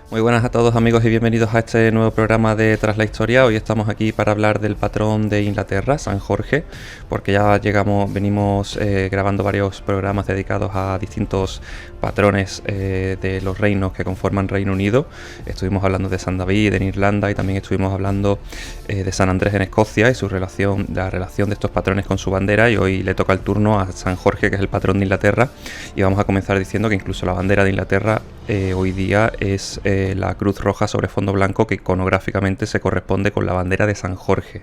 Muy buenas a todos amigos y bienvenidos a este nuevo programa de Tras la Historia. Hoy estamos aquí para hablar del patrón de Inglaterra, San Jorge, porque ya venimos grabando varios programas dedicados a distintos patrones de los reinos que conforman Reino Unido. Estuvimos hablando de San David en Irlanda y también estuvimos hablando de San Andrés en Escocia y la relación de estos patrones con su bandera, y hoy le toca el turno a San Jorge, que es el patrón de Inglaterra, y vamos a comenzar diciendo que incluso la bandera de Inglaterra hoy día es la cruz roja sobre fondo blanco, que iconográficamente se corresponde con la bandera de San Jorge.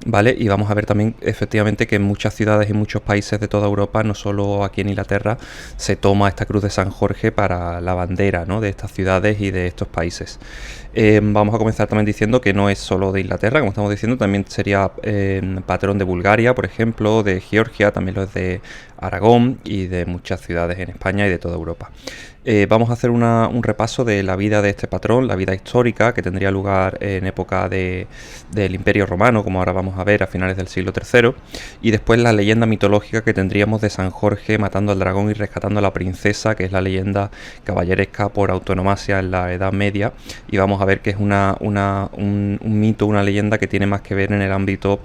¿Vale? Y vamos a ver también efectivamente que en muchas ciudades y muchos países de toda Europa, no solo aquí en Inglaterra, se toma esta cruz de San Jorge para la bandera, ¿no?, de estas ciudades y de estos países. Vamos a comenzar también diciendo que no es solo de Inglaterra, como estamos diciendo, también sería patrón de Bulgaria, por ejemplo, de Georgia, también lo es de Aragón y de muchas ciudades en España y de toda Europa. Vamos a hacer un repaso de la vida de este patrón, la vida histórica que tendría lugar en época del Imperio Romano, como ahora vamos a ver, a finales del siglo III, y después la leyenda mitológica que tendríamos de San Jorge matando al dragón y rescatando a la princesa, que es la leyenda caballeresca por autonomasia en la Edad Media, y vamos a ver que es un mito, una leyenda que tiene más que ver en el ámbito,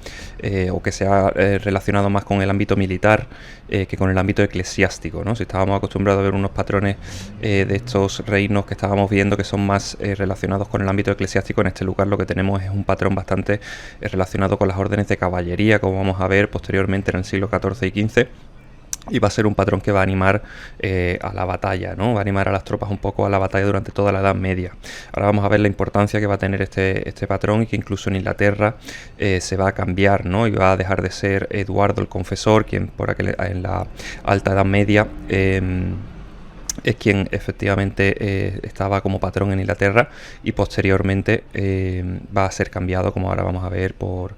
o que se ha relacionado más con el ámbito militar que con el ámbito eclesiástico, ¿no? Si estábamos acostumbrados a ver unos patrones de estos reinos que estábamos viendo que son más relacionados con el ámbito eclesiástico, en este lugar lo que tenemos es un patrón bastante relacionado con las órdenes de caballería, como vamos a ver posteriormente en el siglo XIV y XV. Y va a ser un patrón que va a animar a la batalla, ¿no? Va a animar a las tropas un poco a la batalla durante toda la Edad Media. Ahora vamos a ver la importancia que va a tener este patrón, y que incluso en Inglaterra se va a cambiar, ¿no? Y va a dejar de ser Eduardo el Confesor, quien en la Alta Edad Media es quien efectivamente estaba como patrón en Inglaterra, y posteriormente va a ser cambiado, como ahora vamos a ver, por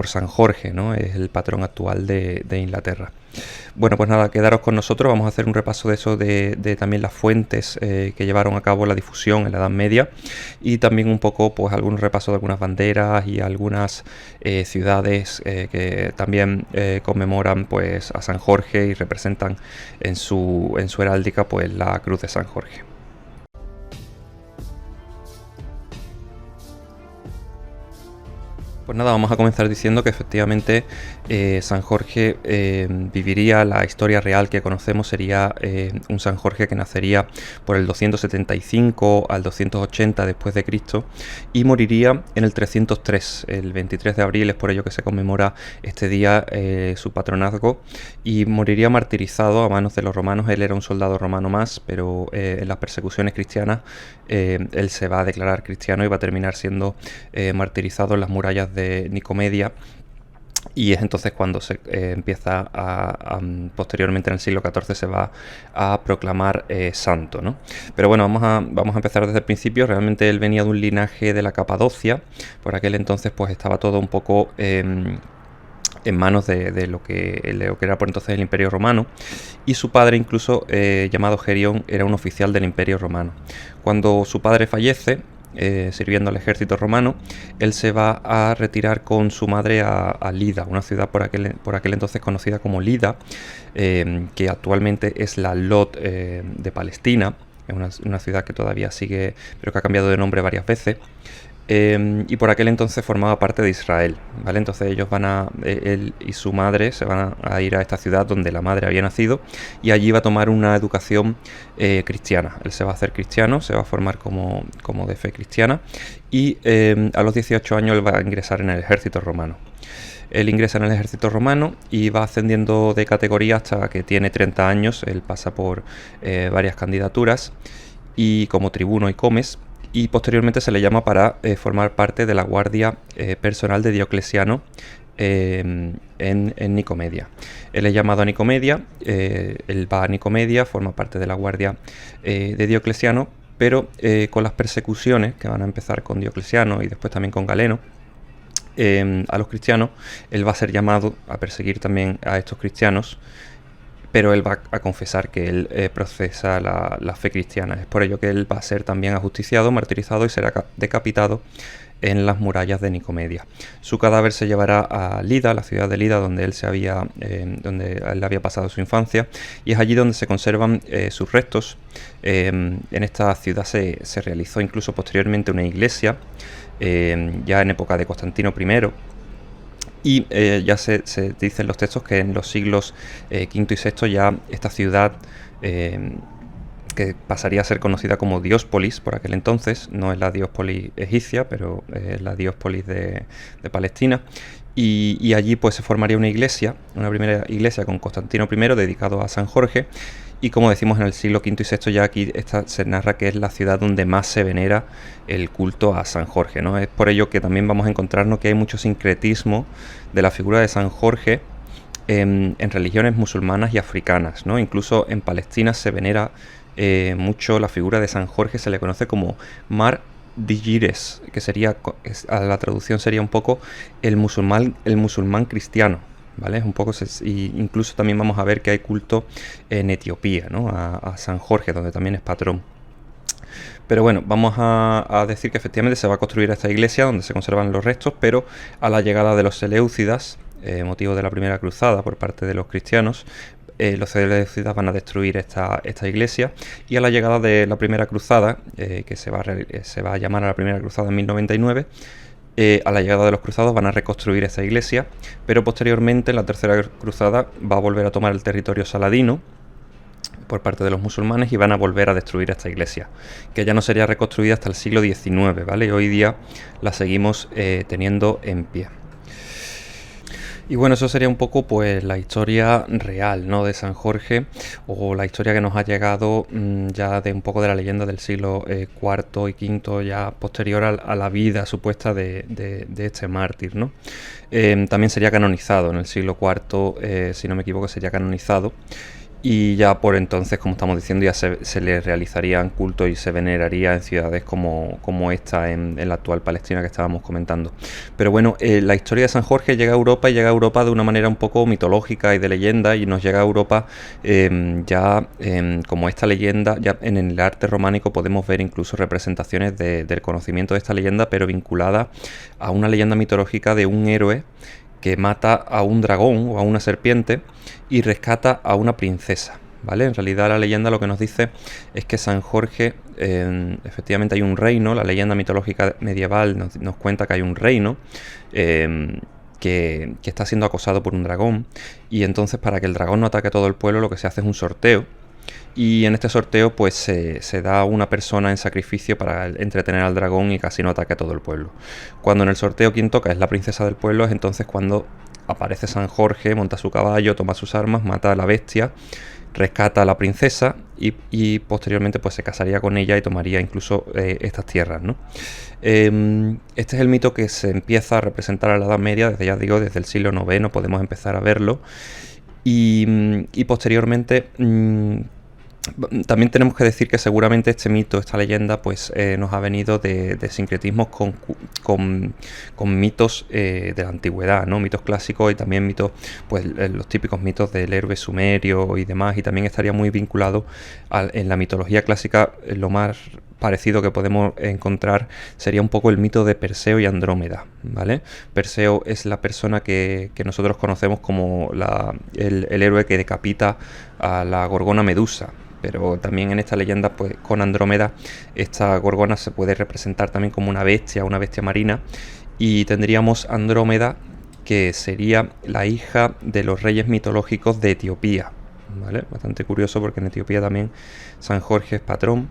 San Jorge, ¿no? Es el patrón actual de Inglaterra. Bueno, pues nada, quedaros con nosotros, vamos a hacer un repaso de eso, de también las fuentes que llevaron a cabo la difusión en la Edad Media, y también un poco pues algún repaso de algunas banderas y algunas ciudades que también conmemoran pues a San Jorge y representan en su heráldica pues la cruz de San Jorge. Pues nada, vamos a comenzar diciendo que efectivamente San Jorge viviría la historia real que conocemos. Sería un San Jorge que nacería por el 275 al 280 después de Cristo y moriría en el 303, el 23 de abril, es por ello que se conmemora este día su patronazgo, y moriría martirizado a manos de los romanos. Él era un soldado romano más, pero en las persecuciones cristianas él se va a declarar cristiano y va a terminar siendo martirizado en las murallas de Nicomedia, y es entonces cuando se empieza posteriormente en el siglo XIV se va a proclamar santo, ¿no? Pero bueno, vamos a empezar desde el principio. Realmente él venía de un linaje de la Capadocia. Por aquel entonces pues estaba todo un poco en manos de lo que era por entonces el Imperio Romano, y su padre incluso, llamado Gerión, era un oficial del Imperio Romano. Cuando su padre fallece, sirviendo al ejército romano, él se va a retirar con su madre a Lida, una ciudad por aquel entonces conocida como Lida, que actualmente es la Lod de Palestina. Es una ciudad que todavía sigue, pero que ha cambiado de nombre varias veces. Y por aquel entonces formaba parte de Israel, ¿vale? Entonces él y su madre se van a ir a esta ciudad donde la madre había nacido, y allí va a tomar una educación cristiana. Él se va a hacer cristiano, se va a formar como de fe cristiana, y a los 18 años él va a ingresar en el ejército romano. Él ingresa en el ejército romano y va ascendiendo de categoría hasta que tiene 30 años. Él pasa por varias candidaturas y como tribuno y comes, y posteriormente se le llama para formar parte de la guardia personal de Diocleciano en Nicomedia. Él es llamado a Nicomedia, él va a Nicomedia, forma parte de la guardia de Diocleciano, pero con las persecuciones que van a empezar con Diocleciano y después también con Galeno a los cristianos, él va a ser llamado a perseguir también a estos cristianos, pero él va a confesar que él profesa la fe cristiana. Es por ello que él va a ser también ajusticiado, martirizado y será decapitado en las murallas de Nicomedia. Su cadáver se llevará a Lida, la ciudad de Lida, donde donde él había pasado su infancia, y es allí donde se conservan sus restos. En esta ciudad se realizó incluso posteriormente una iglesia, ya en época de Constantino I. Y ya se dicen los textos que en los siglos V y VI ya esta ciudad, que pasaría a ser conocida como Diospolis por aquel entonces, no es la Diospolis egipcia, pero es la Diospolis de Palestina. Y allí pues se formaría una primera iglesia con Constantino I dedicado a San Jorge. Y como decimos, en el siglo V y VI ya aquí se narra que es la ciudad donde más se venera el culto a San Jorge, ¿no? Es por ello que también vamos a encontrarnos que hay mucho sincretismo de la figura de San Jorge en religiones musulmanas y africanas, ¿no? Incluso en Palestina se venera mucho la figura de San Jorge, se le conoce como Mar Digires, que sería, a la traducción sería un poco el musulmán cristiano, ¿vale? Es un poco, y incluso también vamos a ver que hay culto en Etiopía, ¿no? A San Jorge, donde también es patrón. Pero bueno, vamos a decir que efectivamente se va a construir esta iglesia donde se conservan los restos, pero a la llegada de los seleucidas, motivo de la primera cruzada por parte de los cristianos, los seleucidas van a destruir esta iglesia, y a la llegada de la primera cruzada, que se va a llamar a la primera cruzada en 1099, a la llegada de los cruzados van a reconstruir esta iglesia, pero posteriormente en la tercera cruzada va a volver a tomar el territorio saladino por parte de los musulmanes y van a volver a destruir esta iglesia, que ya no sería reconstruida hasta el siglo XIX, ¿vale? Y hoy día la seguimos teniendo en pie. Y bueno, eso sería un poco pues la historia real, ¿no?, de San Jorge, o la historia que nos ha llegado ya de un poco de la leyenda del siglo IV y V, ya posterior a la vida supuesta de este mártir, ¿no? También sería canonizado en el siglo IV, si no me equivoco, sería canonizado. Y ya por entonces, como estamos diciendo, ya se le realizarían cultos y se veneraría en ciudades como esta, en la actual Palestina que estábamos comentando. Pero bueno, la historia de San Jorge llega a Europa, y llega a Europa de una manera un poco mitológica y de leyenda, y nos llega a Europa como esta leyenda. Ya en el arte románico podemos ver incluso representaciones del conocimiento de esta leyenda, pero vinculada a una leyenda mitológica de un héroe que mata a un dragón o a una serpiente y rescata a una princesa, ¿vale? En realidad la leyenda lo que nos dice es que San Jorge, efectivamente hay un reino, la leyenda mitológica medieval nos cuenta que hay un reino que está siendo acosado por un dragón, y entonces para que el dragón no ataque a todo el pueblo lo que se hace es un sorteo. Y en este sorteo pues se da una persona en sacrificio para entretener al dragón y casi no ataque a todo el pueblo. Cuando en el sorteo quien toca es la princesa del pueblo, es entonces cuando aparece San Jorge, monta su caballo, toma sus armas, mata a la bestia, rescata a la princesa y posteriormente pues se casaría con ella y tomaría incluso estas tierras, ¿no? Este es el mito que se empieza a representar a la Edad Media, desde el siglo IX podemos empezar a verlo, y posteriormente también tenemos que decir que seguramente este mito, esta leyenda, pues nos ha venido de sincretismos con mitos de la antigüedad, ¿no? Mitos clásicos y también mitos, pues los típicos mitos del héroe sumerio y demás, y también estaría muy vinculado en la mitología clásica. Lo más parecido que podemos encontrar sería un poco el mito de Perseo y Andrómeda, ¿vale? Perseo es la persona que nosotros conocemos como el héroe que decapita a la gorgona Medusa, pero también en esta leyenda, pues con Andrómeda, esta gorgona se puede representar también como una bestia marina, y tendríamos Andrómeda, que sería la hija de los reyes mitológicos de Etiopía, ¿vale? Bastante curioso porque en Etiopía también San Jorge es patrón.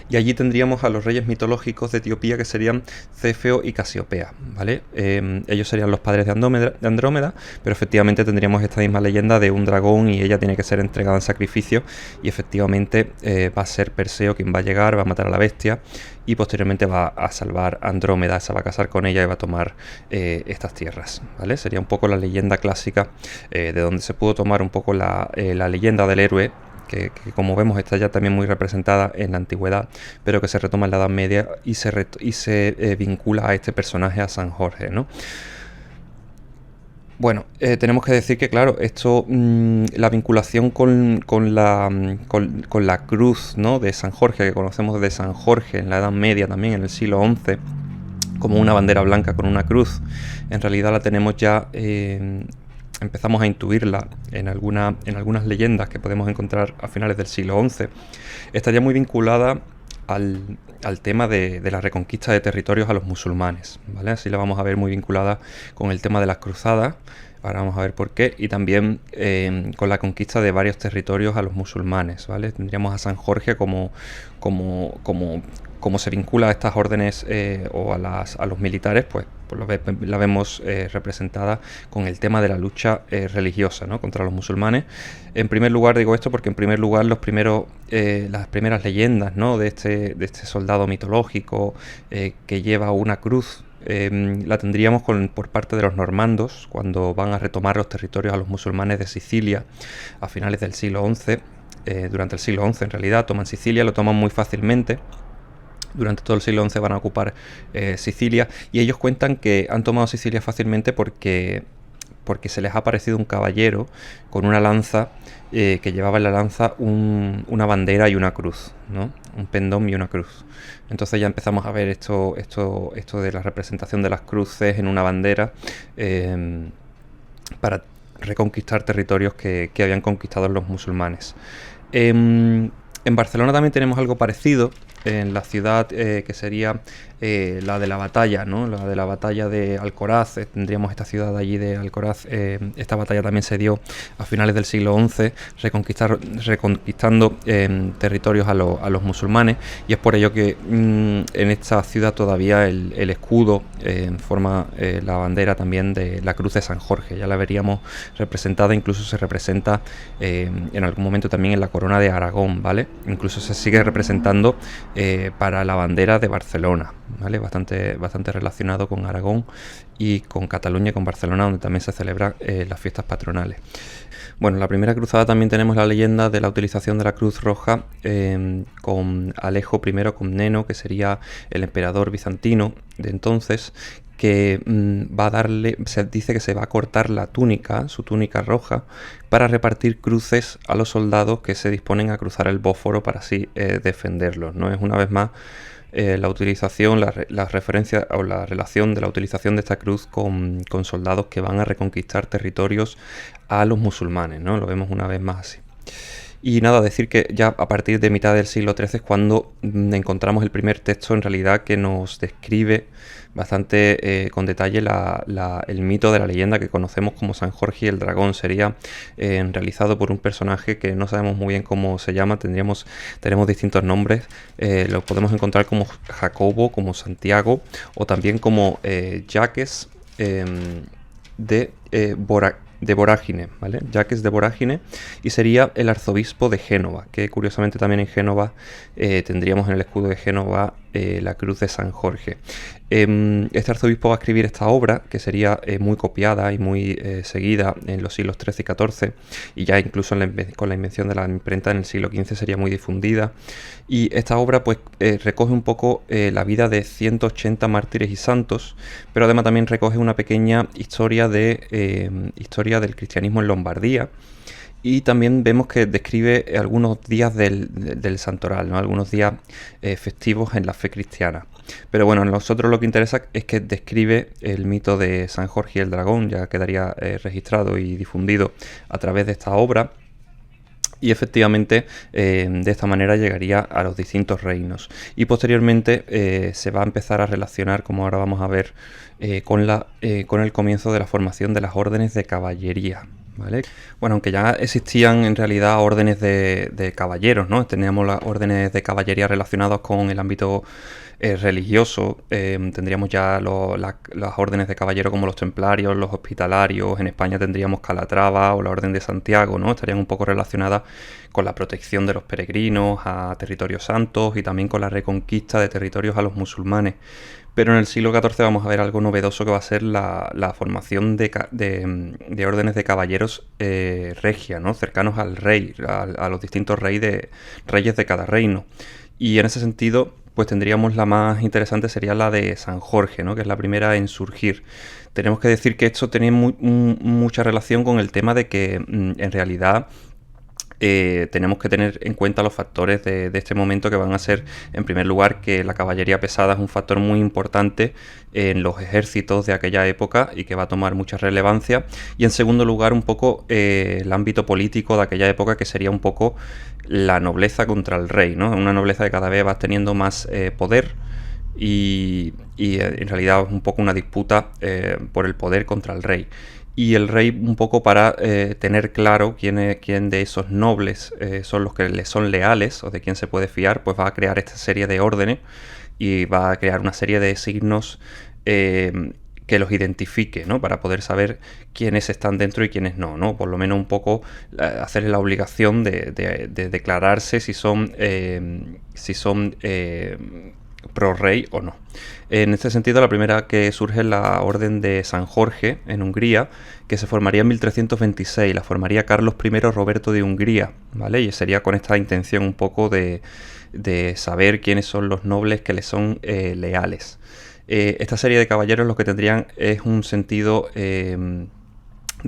Y allí tendríamos a los reyes mitológicos de Etiopía, que serían Cefeo y Casiopea, ¿vale? Ellos serían los padres de Andrómeda, pero efectivamente tendríamos esta misma leyenda de un dragón y ella tiene que ser entregada en sacrificio, y efectivamente va a ser Perseo quien va a llegar, va a matar a la bestia y posteriormente va a salvar a Andrómeda, se va a casar con ella y va a tomar estas tierras, ¿vale? Sería un poco la leyenda clásica de donde se pudo tomar un poco la leyenda del héroe, que como vemos está ya también muy representada en la antigüedad, pero que se retoma en la Edad Media y se vincula a este personaje, a San Jorge, ¿no? Bueno, tenemos que decir que, claro, esto, la vinculación con la cruz, ¿no?, de San Jorge, que conocemos de San Jorge en la Edad Media, también en el siglo XI, como una bandera blanca con una cruz. En realidad la tenemos ya, empezamos a intuirla en algunas leyendas que podemos encontrar a finales del siglo XI. Estaría muy vinculada al tema de la reconquista de territorios a los musulmanes, ¿vale? Así la vamos a ver muy vinculada con el tema de las cruzadas. Ahora vamos a ver por qué, y también con la conquista de varios territorios a los musulmanes, ¿vale? Tendríamos a San Jorge como se vincula a estas órdenes o a los militares, pues la vemos representada con el tema de la lucha religiosa, ¿no?, contra los musulmanes. En primer lugar digo esto porque en primer lugar las primeras leyendas, ¿no?, de este soldado mitológico que lleva una cruz, la tendríamos por parte de los normandos cuando van a retomar los territorios a los musulmanes de Sicilia a finales del siglo XI. Durante el siglo XI en realidad toman Sicilia, lo toman muy fácilmente. Durante todo el siglo XI van a ocupar Sicilia, y ellos cuentan que han tomado Sicilia fácilmente porque se les ha aparecido un caballero con una lanza, que llevaba en la lanza una bandera y una cruz, ¿no?, un pendón y una cruz. Entonces ya empezamos a ver esto de la representación de las cruces en una bandera, para reconquistar territorios que habían conquistado los musulmanes. En Barcelona también tenemos algo parecido, en la ciudad que sería la de la batalla, ¿no?, la de la batalla de Alcoraz. Tendríamos esta ciudad allí de Alcoraz. Esta batalla también se dio a finales del siglo XI, reconquistando territorios a los musulmanes, y es por ello que en esta ciudad todavía el escudo forma la bandera también de la cruz de San Jorge. Ya la veríamos representada, incluso se representa en algún momento también en la corona de Aragón, ¿vale? Incluso se sigue representando para la bandera de Barcelona, ¿vale? Bastante relacionado con Aragón y con Cataluña y con Barcelona, donde también se celebran las fiestas patronales. Bueno, en la primera cruzada también tenemos la leyenda de la utilización de la cruz roja con Alejo I Comneno, que sería el emperador bizantino de entonces, que se dice que se va a cortar su túnica roja, para repartir cruces a los soldados que se disponen a cruzar el Bósforo para así defenderlos, ¿no? Es una vez más la utilización, la referencia o la relación de la utilización de esta cruz con soldados que van a reconquistar territorios a los musulmanes, ¿no? Lo vemos una vez más así. Y nada, decir que ya a partir de mitad del siglo XIII es cuando encontramos el primer texto en realidad que nos describe bastante con detalle el mito de la leyenda que conocemos como San Jorge y el Dragón. Sería realizado por un personaje que no sabemos muy bien cómo se llama, tenemos distintos nombres, lo podemos encontrar como Jacobo, como Santiago, o también como Jacques de Vorágine, ¿vale? Jacques de Vorágine, y sería el arzobispo de Génova, que curiosamente también en Génova tendríamos en el escudo de Génova la cruz de San Jorge. Este arzobispo va a escribir esta obra, que sería muy copiada y muy seguida en los siglos XIII y XIV, y ya incluso con la invención de la imprenta en el siglo XV sería muy difundida. Y esta obra pues recoge un poco la vida de 180 mártires y santos, pero además también recoge una pequeña historia del cristianismo en Lombardía. Y también vemos que describe algunos días del santoral, ¿no?, algunos días festivos en la fe cristiana. Pero bueno, a nosotros lo que interesa es que describe el mito de San Jorge y el Dragón, ya quedaría registrado y difundido a través de esta obra. Y efectivamente de esta manera llegaría a los distintos reinos. Y posteriormente se va a empezar a relacionar, como ahora vamos a ver, con el comienzo de la formación de las órdenes de caballería, ¿vale? Bueno, aunque ya existían en realidad órdenes de caballeros, ¿no? Teníamos las órdenes de caballería relacionadas con el ámbito religioso. Tendríamos ya las órdenes de caballero como los templarios, los hospitalarios. En España tendríamos Calatrava o la Orden de Santiago, ¿no? Estarían un poco relacionadas con la protección de los peregrinos a territorios santos y también con la reconquista de territorios a los musulmanes. Pero en el siglo XIV vamos a ver algo novedoso, que va a ser la formación de órdenes de caballeros regia, ¿no?, cercanos al rey, a los distintos reyes de cada reino. Y en ese sentido, pues tendríamos la más interesante, sería la de San Jorge, ¿no?, que es la primera en surgir. Tenemos que decir que esto tiene mucha relación con el tema de que en realidad tenemos que tener en cuenta los factores de este momento, que van a ser, en primer lugar, que la caballería pesada es un factor muy importante en los ejércitos de aquella época y que va a tomar mucha relevancia, y en segundo lugar un poco el ámbito político de aquella época, que sería un poco la nobleza contra el rey, ¿no? Una nobleza que cada vez va teniendo más poder y en realidad es un poco una disputa por el poder contra el rey. Y el rey, un poco para tener claro quién de esos nobles son los que le son leales o de quién se puede fiar, pues va a crear esta serie de órdenes y va a crear una serie de signos que los identifique, ¿no? Para poder saber quiénes están dentro y quiénes no, ¿no? Por lo menos un poco hacerles la obligación de declararse si son pro rey o no. En este sentido, la primera que surge es la Orden de San Jorge en Hungría, que se formaría en 1326, la formaría Carlos I Roberto de Hungría, ¿vale? Y sería con esta intención un poco de saber quiénes son los nobles que le son leales. Esta serie de caballeros lo que tendrían es un sentido de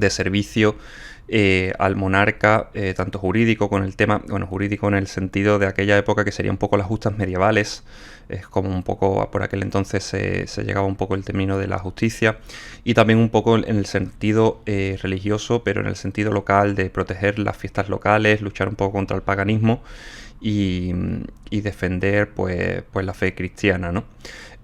servicio al monarca, tanto jurídico con el tema, bueno, jurídico en el sentido de aquella época que sería un poco las justas medievales, es como un poco, por aquel entonces se llegaba un poco el término de la justicia, y también un poco en el sentido religioso, pero en el sentido local de proteger las fiestas locales, luchar un poco contra el paganismo y defender pues la fe cristiana, ¿no?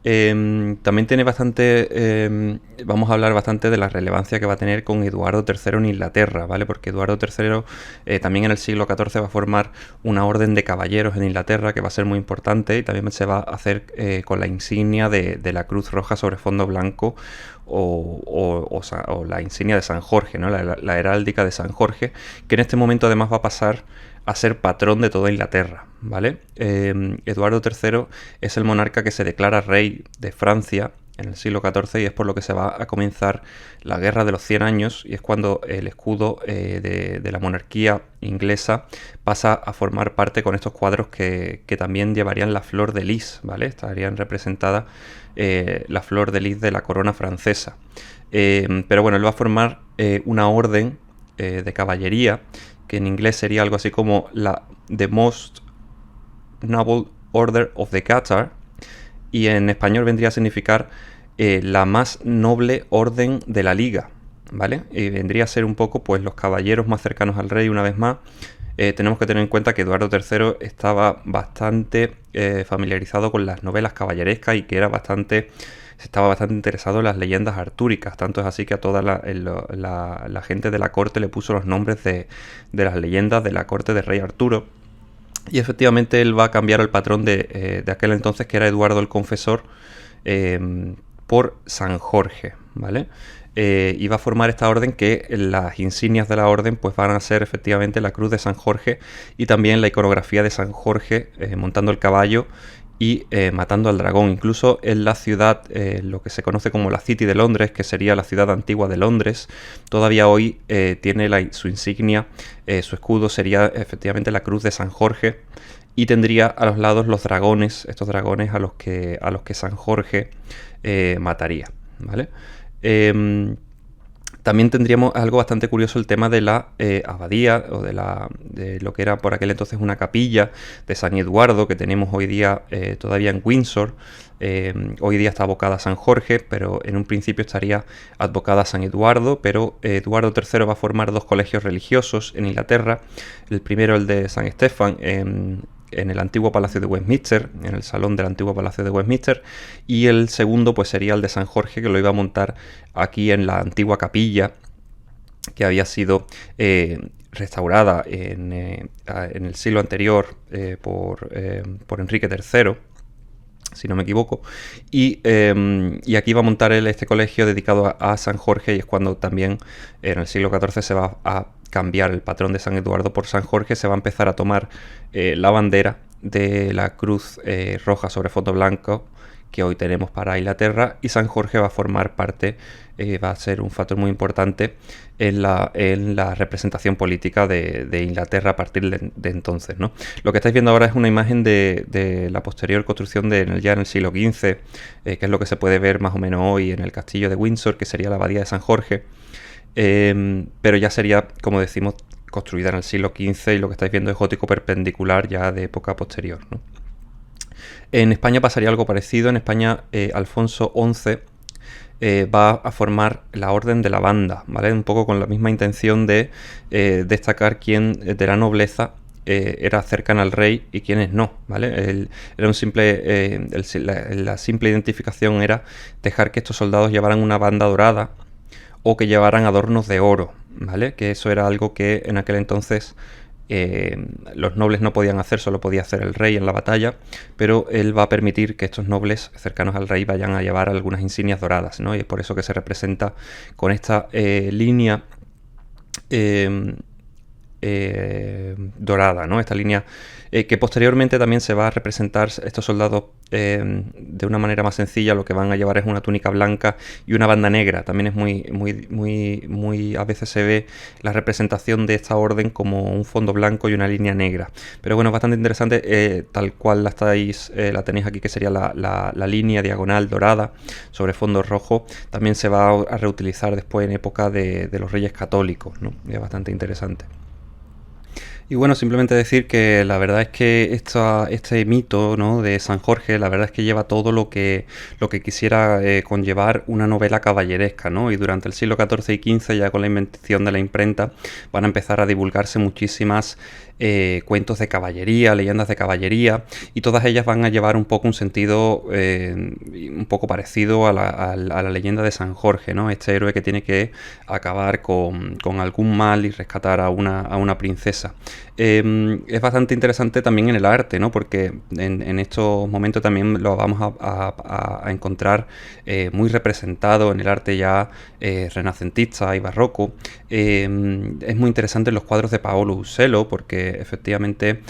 También tiene bastante, vamos a hablar bastante de la relevancia que va a tener con Eduardo III en Inglaterra, ¿vale? Porque Eduardo III también en el siglo XIV va a formar una orden de caballeros en Inglaterra que va a ser muy importante, y también se va a hacer con la insignia de la Cruz Roja sobre fondo blanco o la insignia de San Jorge, ¿no? La heráldica de San Jorge, que en este momento además va a pasar a ser patrón de toda Inglaterra, ¿vale? Eduardo III es el monarca que se declara rey de Francia en el siglo XIV, y es por lo que se va a comenzar la Guerra de los 100 años, y es cuando el escudo de la monarquía inglesa pasa a formar parte con estos cuadros que también llevarían la flor de lis, ¿vale? Estarían representadas la flor de lis de la corona francesa. Pero bueno, él va a formar una orden de caballería, que en inglés sería algo así como The Most Noble Order of the Qatar, y en español vendría a significar la más noble orden de la liga, ¿vale? Y vendría a ser un poco pues los caballeros más cercanos al rey. Una vez más, tenemos que tener en cuenta que Eduardo III estaba bastante familiarizado con las novelas caballerescas y que estaba bastante interesado en las leyendas artúricas. Tanto es así que a toda la gente de la corte le puso los nombres de las leyendas de la corte del rey Arturo. Y efectivamente él va a cambiar el patrón de aquel entonces, que era Eduardo el Confesor, por San Jorge, ¿vale? Y va a formar esta orden, que las insignias de la orden pues van a ser efectivamente la cruz de San Jorge y también la iconografía de San Jorge montando el caballo y matando al dragón. Incluso en la ciudad, lo que se conoce como la City de Londres, que sería la ciudad antigua de Londres, todavía hoy tiene su insignia, su escudo sería efectivamente la cruz de San Jorge, y tendría a los lados los dragones, estos dragones a los que San Jorge mataría, ¿vale? También tendríamos algo bastante curioso, el tema de la abadía, o de lo que era por aquel entonces una capilla de San Eduardo, que tenemos hoy día todavía en Windsor. Hoy día está abocada a San Jorge, pero en un principio estaría advocada a San Eduardo. Pero Eduardo III va a formar dos colegios religiosos en Inglaterra. El primero, el de San Estefan, en el antiguo Palacio de Westminster, en el salón del antiguo Palacio de Westminster, y el segundo pues sería el de San Jorge, que lo iba a montar aquí en la antigua capilla, que había sido restaurada en el siglo anterior por Enrique III, si no me equivoco, y aquí va a montar él este colegio dedicado a San Jorge, y es cuando también en el siglo XIV se va a cambiar el patrón de San Eduardo por San Jorge. Se va a empezar a tomar la bandera de la cruz roja sobre fondo blanco que hoy tenemos para Inglaterra, y San Jorge va a formar parte, va a ser un factor muy importante en la representación política de Inglaterra a partir de entonces, ¿no? Lo que estáis viendo ahora es una imagen de la posterior construcción ya en el siglo XV, que es lo que se puede ver más o menos hoy en el castillo de Windsor, que sería la abadía de San Jorge, pero ya sería, como decimos, construida en el siglo XV, y lo que estáis viendo es gótico perpendicular ya de época posterior, ¿no? En España pasaría algo parecido. En España Alfonso XI va a formar la Orden de la Banda, ¿vale? Un poco con la misma intención de destacar quién de la nobleza era cercana al rey y quiénes no, ¿vale? Era un simple, la simple identificación era dejar que estos soldados llevaran una banda dorada o que llevaran adornos de oro, ¿vale? Que eso era algo que en aquel entonces los nobles no podían hacer, solo podía hacer el rey en la batalla, pero él va a permitir que estos nobles cercanos al rey vayan a llevar algunas insignias doradas, ¿no? Y es por eso que se representa con esta línea dorada, ¿no? Esta línea que posteriormente también se va a representar estos soldados de una manera más sencilla. Lo que van a llevar es una túnica blanca y una banda negra. También es muy a veces se ve la representación de esta orden como un fondo blanco y una línea negra. Pero bueno, es bastante interesante, tal cual la tenéis aquí, que sería la línea diagonal dorada sobre fondo rojo. También se va a reutilizar después en época de los reyes católicos, ¿no? Es bastante interesante. Y bueno, simplemente decir que la verdad es que este mito, ¿no?, de San Jorge, la verdad es que lleva todo lo que quisiera conllevar una novela caballeresca, ¿no? Y durante el siglo XIV y XV, ya con la invención de la imprenta, van a empezar a divulgarse muchísimas cuentos de caballería, leyendas de caballería, y todas ellas van a llevar un poco un sentido un poco parecido a la leyenda de San Jorge, ¿no? Este héroe que tiene que acabar con algún mal y rescatar a una princesa. Es bastante interesante también en el arte, ¿no? Porque en estos momentos también lo vamos a encontrar muy representado en el arte ya renacentista y barroco. Es muy interesante en los cuadros de Paolo Usello, porque efectivamente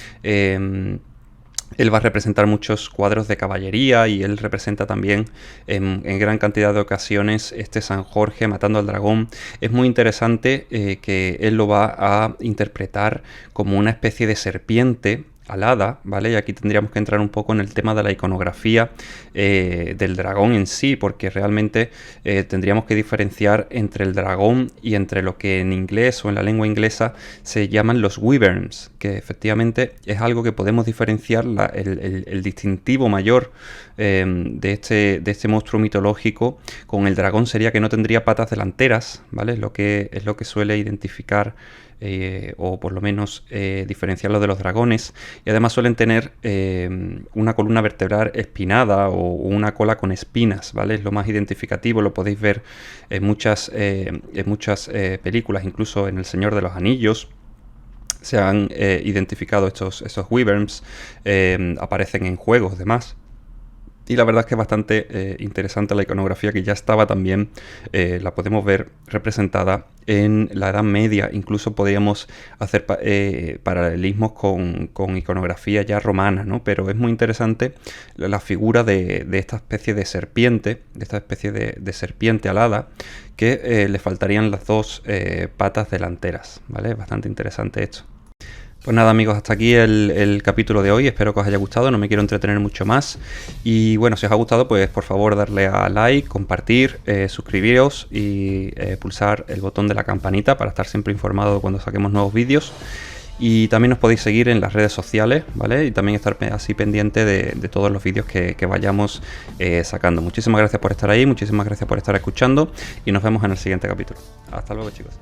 él va a representar muchos cuadros de caballería, y él representa también en gran cantidad de ocasiones este San Jorge matando al dragón. Es muy interesante que él lo va a interpretar como una especie de serpiente alada, ¿vale? Y aquí tendríamos que entrar un poco en el tema de la iconografía del dragón en sí, porque realmente tendríamos que diferenciar entre el dragón y entre lo que en inglés o en la lengua inglesa se llaman los wyverns, que efectivamente es algo que podemos diferenciar, el distintivo mayor de este monstruo mitológico con el dragón sería que no tendría patas delanteras, ¿vale? Es lo que suele identificar o por lo menos diferenciarlo de los dragones, y además suelen tener una columna vertebral espinada o una cola con espinas, ¿vale? Es lo más identificativo, lo podéis ver en muchas películas, incluso en El Señor de los Anillos. Se han identificado estos wyverns, aparecen en juegos, demás. Y la verdad es que es bastante interesante la iconografía, que ya estaba también, la podemos ver representada en la Edad Media. Incluso podríamos hacer paralelismos con iconografía ya romana, ¿no? Pero es muy interesante la figura de esta especie de serpiente, de serpiente alada, que le faltarían las dos patas delanteras, ¿vale? Es bastante interesante esto. Pues nada, amigos, hasta aquí el capítulo de hoy. Espero que os haya gustado, no me quiero entretener mucho más. Y bueno, si os ha gustado, pues por favor darle a like, compartir, suscribiros y pulsar el botón de la campanita para estar siempre informado cuando saquemos nuevos vídeos. Y también os podéis seguir en las redes sociales, ¿vale? Y también estar así pendiente de todos los vídeos que vayamos sacando. Muchísimas gracias por estar ahí, muchísimas gracias por estar escuchando, y nos vemos en el siguiente capítulo. Hasta luego, chicos.